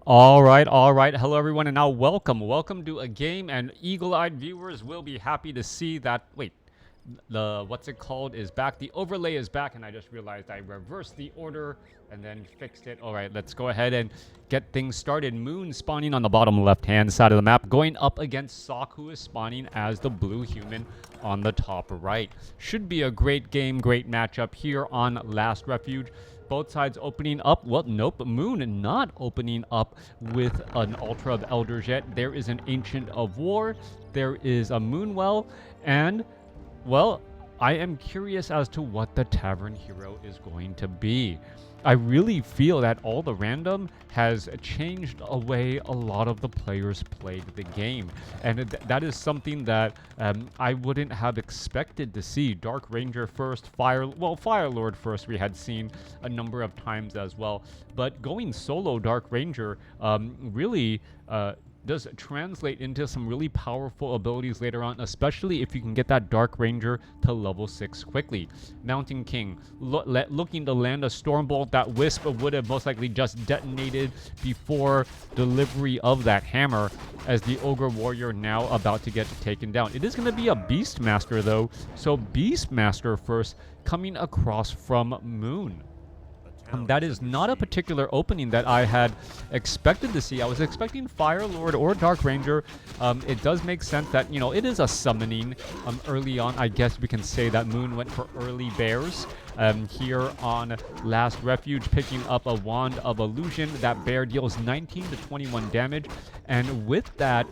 All right. Hello, everyone, and now welcome to a game. And eagle-eyed viewers will be happy to see that. Wait, the what's it called is back. The overlay is back, and I just realized I reversed the order and then fixed it. All right, let's go ahead and get things started. Moon spawning on the bottom left-hand side of the map, going up against Sock, who is spawning as the blue human on the top right. Should be a great game, great matchup here on Last Refuge. Both sides opening up. Well, nope. Moon not opening up with an Ultra of Elders yet. There is an Ancient of War. There is a Moonwell. And, well, I am curious as to what the Tavern Hero is going to be. I really feel that all the random has changed away a lot of the players played the game. And that is something that I wouldn't have expected to see. Dark Ranger first, Fire Lord first we had seen a number of times as well. But going solo Dark Ranger really does translate into some really powerful abilities later on, especially if you can get that Dark Ranger to level 6 quickly. Mountain King looking to land a Stormbolt. That Wisp would have most likely just detonated before delivery of that hammer, as the Ogre Warrior now about to get taken down. It is going to be a Beastmaster though, so Beastmaster first coming across from Moon. That is not a particular opening that I had expected to see. I was expecting Fire Lord or Dark Ranger. It does make sense that, you know, it is a summoning early on. I guess we can say that Moon went for early bears here on Last Refuge, picking up a Wand of Illusion. That bear deals 19 to 21 damage. And with that,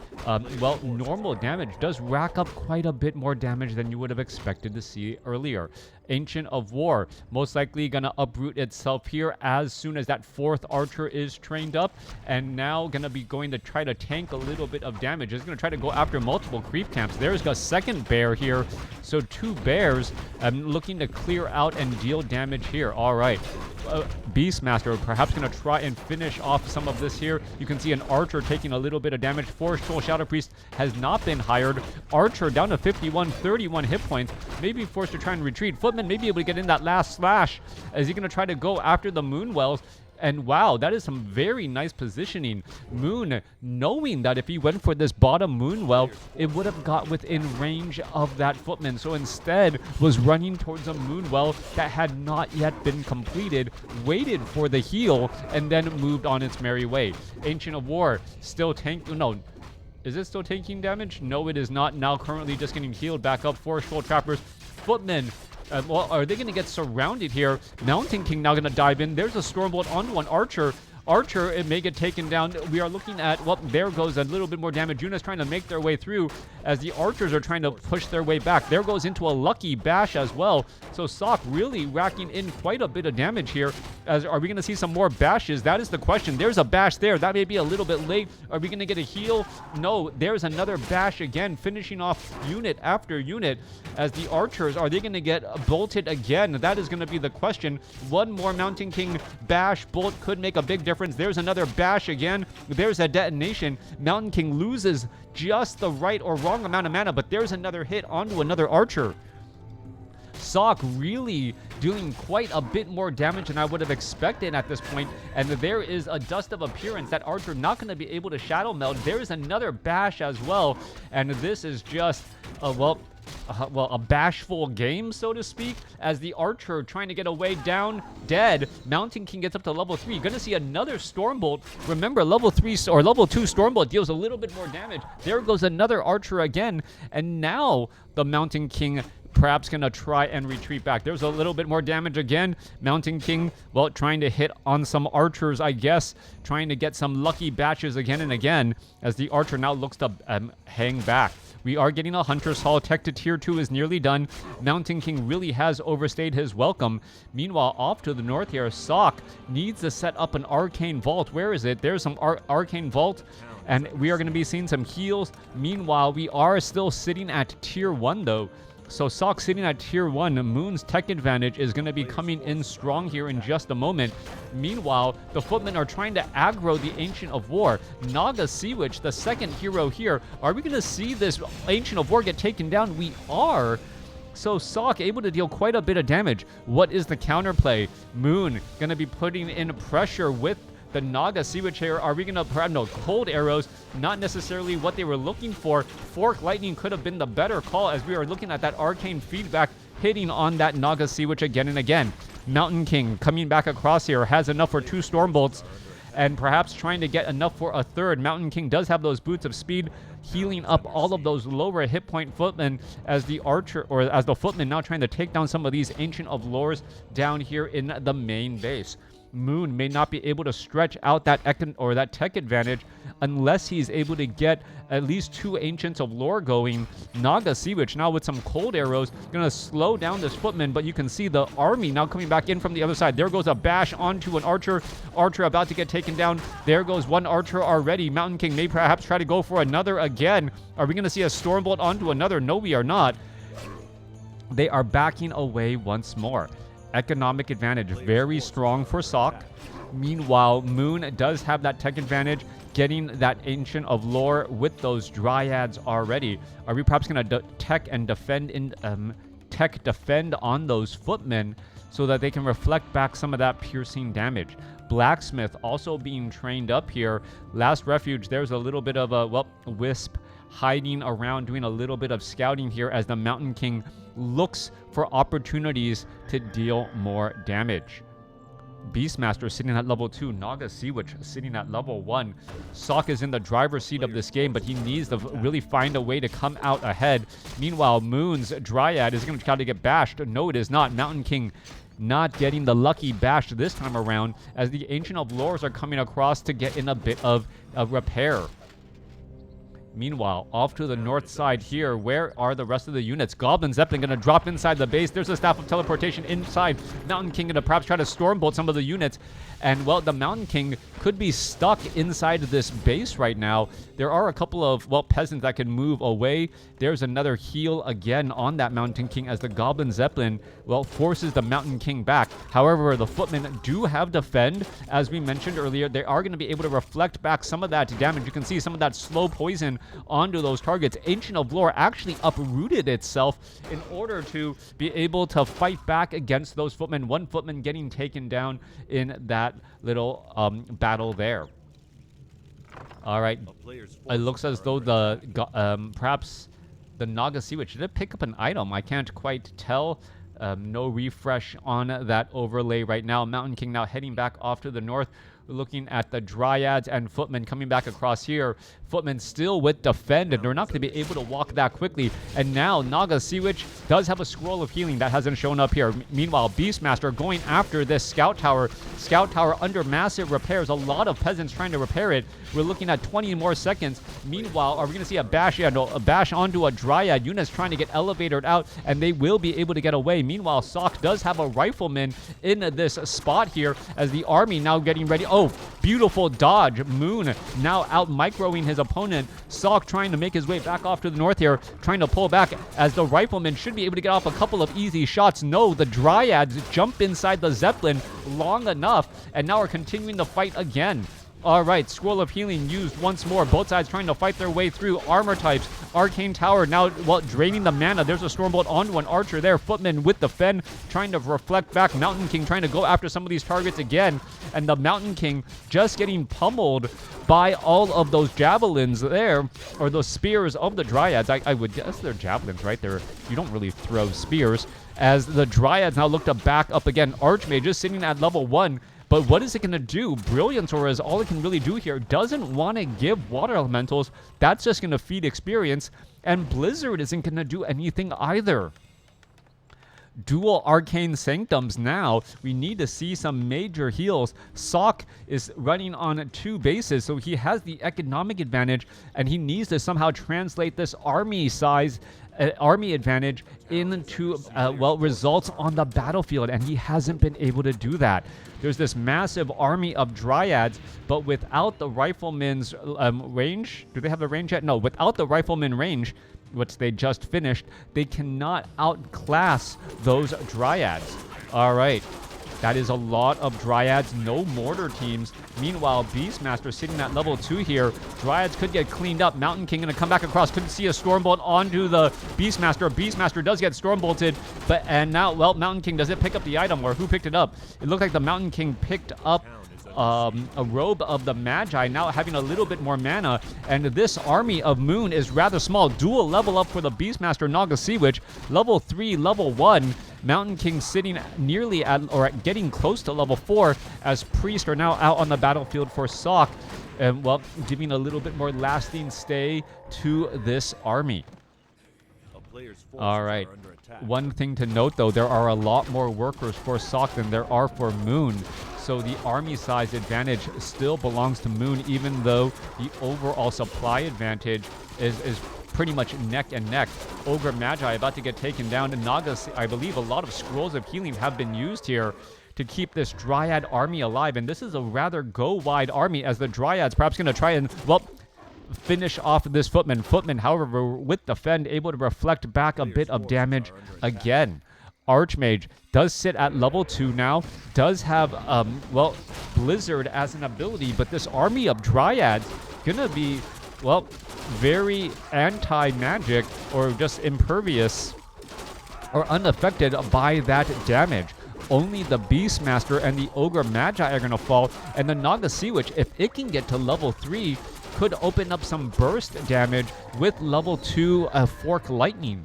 well, normal damage does rack up quite a bit more damage than you would have expected to see earlier. Ancient of War, most likely going to uproot itself here as soon as that fourth archer is trained up, and now going to be going to try to tank a little bit of damage. It's going to try to go after multiple creep camps. There's a second bear here, so two bears looking to clear out and deal damage here. All right. Beastmaster perhaps going to try and finish off some of this here. You can see an archer taking a little bit of damage. Forest Troll Shadow Priest has not been hired. Archer down to 51, 31 hit points. Maybe forced to try and retreat. Footman may be able to get in that last slash. Is he going to try to go after the Moonwells? And wow, that is some very nice positioning. Moon, knowing that if he went for this bottom Moonwell, it would have got within range of that Footman. So instead, was running towards a Moonwell that had not yet been completed, waited for the heal, and then moved on its merry way. Ancient of War, still no. Is it still taking damage? No, it is not. Now currently just getting healed back up. Forest Troll Trappers. Footman. Well, are they going to get surrounded here? Mountain King now going to dive in. There's a Stormbolt onto an Archer. Archer, it may get taken down. We are looking at, well, there goes a little bit more damage. Yuna's trying to make their way through as the Archers are trying to push their way back. There goes into a lucky bash as well. So Sock really racking in quite a bit of damage here. Are we going to see some more bashes? That is the question. There's a bash there. That may be a little bit late. Are we going to get a heal? No, there's another bash again, finishing off unit after unit as the Archers. Are they going to get bolted again? That is going to be the question. One more Mountain King bash bolt could make a big difference. There's another bash again. There's a detonation. Mountain King loses just the right or wrong amount of mana, but there's another hit onto another Archer. Sock really doing quite a bit more damage than I would have expected at this point, and there is a Dust of Appearance. That Archer not going to be able to Shadow Meld. There's another bash as well, and this is just a bashful game, so to speak, as the Archer trying to get away down, dead. Mountain King gets up to level 3. You're going to see another Stormbolt. Remember, level 3 or level 2 Stormbolt deals a little bit more damage. There goes another Archer again, and now the Mountain King perhaps going to try and retreat back. There's a little bit more damage again. Mountain King, well, trying to hit on some Archers, I guess, trying to get some lucky batches again and again, as the Archer now looks to hang back. We are getting a Hunter's Hall. Tech to tier 2 is nearly done. Mountain King really has overstayed his welcome. Meanwhile, off to the north here, Sock needs to set up an Arcane Vault. Where is it? There's some Arcane Vault, and we are going to be seeing some heals. Meanwhile, we are still sitting at tier 1, though. So Sock sitting at tier 1. Moon's tech advantage is going to be coming in strong here in just a moment. Meanwhile, the Footmen are trying to aggro the Ancient of War. Naga Sea Witch, the second hero here. Are we going to see this Ancient of War get taken down? We are. So Sock able to deal quite a bit of damage. What is the counterplay? Moon going to be putting in pressure with The Naga Sea Witch here, are we going to perhaps, no, cold arrows, not necessarily what they were looking for. Fork Lightning could have been the better call as we are looking at that arcane feedback hitting on that Naga Sea Witch again and again. Mountain King coming back across here, has enough for 2 Storm Bolts, and perhaps trying to get enough for a 3rd. Mountain King does have those boots of speed, healing up all of those lower hit point footmen as the archer, or as the footman now trying to take down some of these Ancient of Lores down here in the main base. Moon may not be able to stretch out that tech advantage unless he's able to get at least 2 Ancients of Lore going. Naga Sea Witch now with some cold arrows going to slow down this footman, but you can see the army now coming back in from the other side. There goes a bash onto an archer. Archer about to get taken down. There goes one archer already. Mountain King may perhaps try to go for another again. Are we going to see a Stormbolt onto another? No, we are not. They are backing away once more. Economic advantage very strong for Sock. Meanwhile, Moon does have that tech advantage, getting that Ancient of Lore with those Dryads already. Are we perhaps going to tech defend on those footmen so that they can reflect back some of that piercing damage? Blacksmith also being trained up here. Last Refuge, there's a little bit of a, well, Wisp hiding around, doing a little bit of scouting here as the Mountain King looks for opportunities to deal more damage. Beastmaster sitting at level 2. Naga Sea Witch sitting at level 1. Sock is in the driver's seat of this game, but he needs to really find a way to come out ahead. Meanwhile, Moon's Dryad is going to try to get bashed. No, it is not. Mountain King not getting the lucky bash this time around as the Ancient of Lores are coming across to get in a bit of repair. Meanwhile, off to the north side here, where are the rest of the units? Goblin Zeppelin going to drop inside the base. There's a Staff of Teleportation inside. Mountain King going to perhaps try to Stormbolt some of the units. And, well, the Mountain King could be stuck inside this base right now. There are a couple of, well, peasants that can move away. There's another heal again on that Mountain King as the Goblin Zeppelin, well, forces the Mountain King back. However, the footmen do have defend. As we mentioned earlier, they are going to be able to reflect back some of that damage. You can see some of that slow poison onto those targets. Ancient of Lore actually uprooted itself in order to be able to fight back against those footmen. One footman getting taken down in that little battle there. All right. It looks as though the perhaps the Naga Sea Witch, did it pick up an item? I can't quite tell. No refresh on that overlay right now. Mountain King now heading back off to the north. We're looking at the Dryads and Footmen coming back across here. Footmen still with defend, and they're not going to be able to walk that quickly. And now Naga Sea Witch does have a Scroll of Healing that hasn't shown up here. Meanwhile, Beastmaster going after this Scout Tower. Scout Tower under massive repairs. A lot of peasants trying to repair it. We're looking at 20 more seconds. Meanwhile, are we going to see a bash? Yeah, no, a bash onto a Dryad. Units trying to get elevated out, and they will be able to get away. Meanwhile, Sock does have a Rifleman in this spot here as the army now getting ready. Oh, beautiful dodge. Moon now out microing his opponent. Sock trying to make his way back off to the north here, trying to pull back as the Rifleman should be able to get off a couple of easy shots. No, the Dryads jump inside the Zeppelin long enough, and now are continuing the fight again. All right, Scroll of Healing used once more. Both sides trying to fight their way through. Armor types. Arcane Tower now, well, draining the mana. There's a Stormbolt onto an Archer there. Footman with the Fen trying to reflect back. Mountain King trying to go after some of these targets again. And the Mountain King just getting pummeled by all of those javelins there, or those spears of the Dryads. I would guess they're javelins, right? You don't really throw spears. As the Dryads now look to back up again. Archmage just sitting at level 1. But what is it going to do? Brilliance Aura is all it can really do here. Doesn't want to give Water Elementals. That's just going to feed experience. And Blizzard isn't going to do anything either. Dual Arcane Sanctums now. We need to see some major heals. Sock is running on 2 bases, so he has the economic advantage, and he needs to somehow translate this army size army advantage into, well, results on the battlefield, and he hasn't been able to do that. There's this massive army of Dryads, but without the Rifleman's range, do they have the range yet? No, without the Rifleman range, which they just finished, they cannot outclass those Dryads. All right. That is a lot of Dryads, no mortar teams. Meanwhile, Beastmaster sitting at level 2 here. Dryads could get cleaned up. Mountain King going to come back across. Couldn't see a Stormbolt onto the Beastmaster. Beastmaster does get Stormbolted. And now, well, Mountain King, does it pick up the item, or who picked it up? It looked like the Mountain King picked up a robe of the Magi, now having a little bit more mana. And this army of Moon is rather small. Dual level up for the Beastmaster Naga Sea Witch. Level 3, level 1. Mountain King sitting nearly at, or getting close to level 4, as Priest are now out on the battlefield for Sock. And, well, giving a little bit more lasting stay to this army. All right. One thing to note, though, there are a lot more workers for Sock than there are for Moon. So the army size advantage still belongs to Moon, even though the overall supply advantage is pretty much neck and neck. Ogre Magi about to get taken down. And Naga, I believe a lot of scrolls of healing have been used here to keep this Dryad army alive. And this is a rather go-wide army, as the Dryad's perhaps going to try and, well, finish off this Footman. Footman, however, with Defend, able to reflect back a bit of damage again. Archmage does sit at level 2 now, does have, well, Blizzard as an ability, but this army of Dryads gonna be, well, very anti-magic or just impervious or unaffected by that damage. Only the Beastmaster and the Ogre Magi are gonna fall, and the Naga Sea Witch, if it can get to level 3, could open up some burst damage with level 2 Fork Lightning.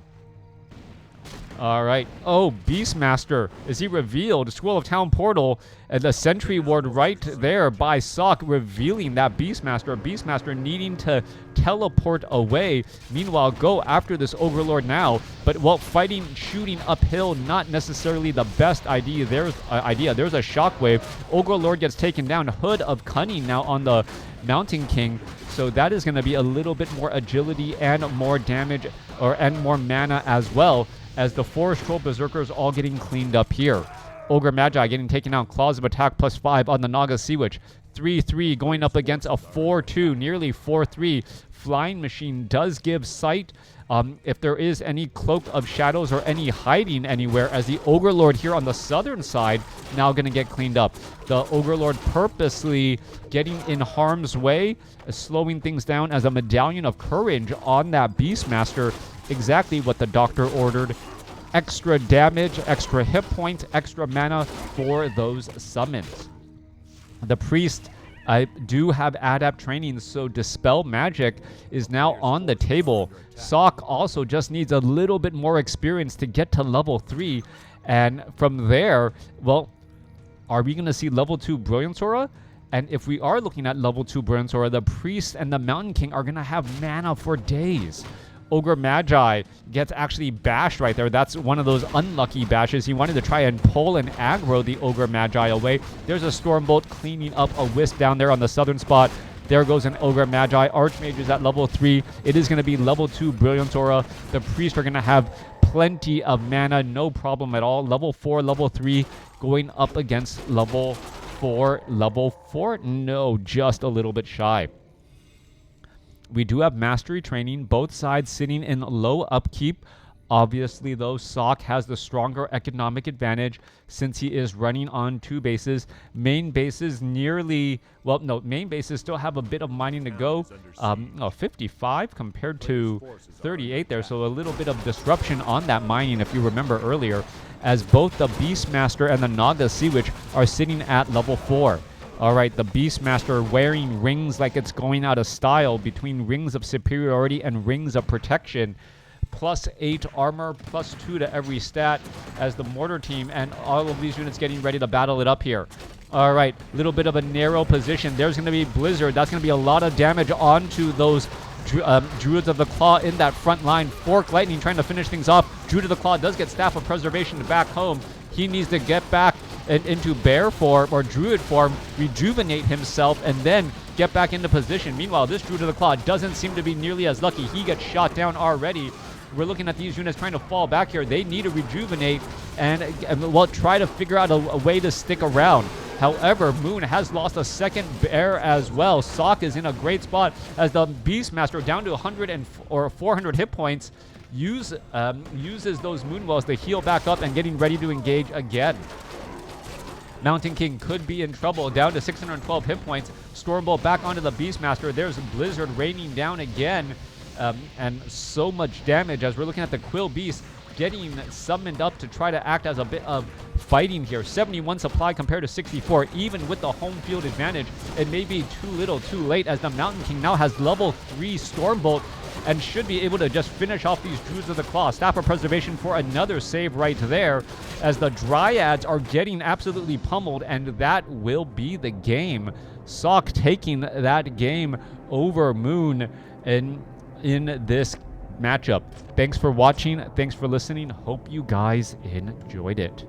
All right. Oh, Beastmaster. Is he revealed? Scroll of Town Portal and the Sentry Ward right there by Sock, revealing that Beastmaster. Beastmaster needing to teleport away. Meanwhile, go after this Ogre Lord now. But, well, fighting, shooting uphill, not necessarily the best idea. There's a Shockwave. Ogre Lord gets taken down. Hood of Cunning now on the Mountain King. So that is going to be a little bit more agility and more damage, and more mana as well, as the Forest Troll Berserkers all getting cleaned up here. Ogre Magi getting taken out. Claws of Attack +5 on the Naga Sea Witch. 3-3 going up against a 4-2, nearly 4-3. Flying Machine does give sight if there is any Cloak of Shadows or any hiding anywhere, as the Ogre Lord here on the southern side now going to get cleaned up. The Ogre Lord purposely getting in harm's way, slowing things down, as a Medallion of Courage on that Beastmaster. Exactly what the Doctor ordered. Extra damage, extra hit points, extra mana for those summons. The Priest, I do have Adept training, so Dispel Magic is now on the table. Sock also just needs a little bit more experience to get to level 3. And from there, well, are we going to see level 2 Brilliance Aura? And if we are looking at level 2 Brilliance Aura, the Priest and the Mountain King are going to have mana for days. Ogre Magi gets actually bashed right there. That's one of those unlucky bashes. He wanted to try and pull and aggro the Ogre Magi away. There's a Stormbolt cleaning up a wisp down there on the southern spot. There goes an Ogre Magi. Archmage is at level 3. It is going to be level 2 Brilliance Aura. The Priests are going to have plenty of mana, no problem at all. Level 4, level 3 going up against level 4. Level 4? No, just a little bit shy. We do have Mastery training, both sides sitting in low upkeep. Obviously, though, Sock has the stronger economic advantage since he is running on 2 bases. Main bases nearly, well, no, main bases still have a bit of mining to go. 55 compared to 38 there, so a little bit of disruption on that mining, if you remember earlier, as both the Beastmaster and the Naga Sea Witch are sitting at level 4. All right, the Beastmaster wearing rings like it's going out of style, between rings of superiority and rings of protection. +8 armor, +2 to every stat, as the Mortar team and all of these units getting ready to battle it up here. All right, little bit of a narrow position. There's going to be Blizzard. That's going to be a lot of damage onto those Druids of the Claw in that front line. Fork Lightning trying to finish things off. Druid of the Claw does get Staff of Preservation back home. He needs to get back into bear form or druid form, rejuvenate himself, and then get back into position. Meanwhile, this Druid of the Claw doesn't seem to be nearly as lucky. He gets shot down already. We're looking at these units trying to fall back here. They need to rejuvenate and well, try to figure out a way to stick around. However, Moon has lost a second bear as well. Sock is in a great spot as the Beastmaster, down to 100 or 400 hit points, uses those Moonwells to heal back up and getting ready to engage again. Mountain King could be in trouble, down to 612 hit points. Stormbolt back onto the Beastmaster. There's Blizzard raining down again, and so much damage as we're looking at the Quill Beast getting summoned up to try to act as a bit of fighting here. 71 supply compared to 64. Even with the home field advantage, it may be too little too late, as the Mountain King now has level 3 Stormbolt and should be able to just finish off these Druids of the Claw. Staff of Preservation for another save right there, as the Dryads are getting absolutely pummeled, and that will be the game. Sock taking that game over Moon in this matchup. Thanks for watching. Thanks for listening. Hope you guys enjoyed it.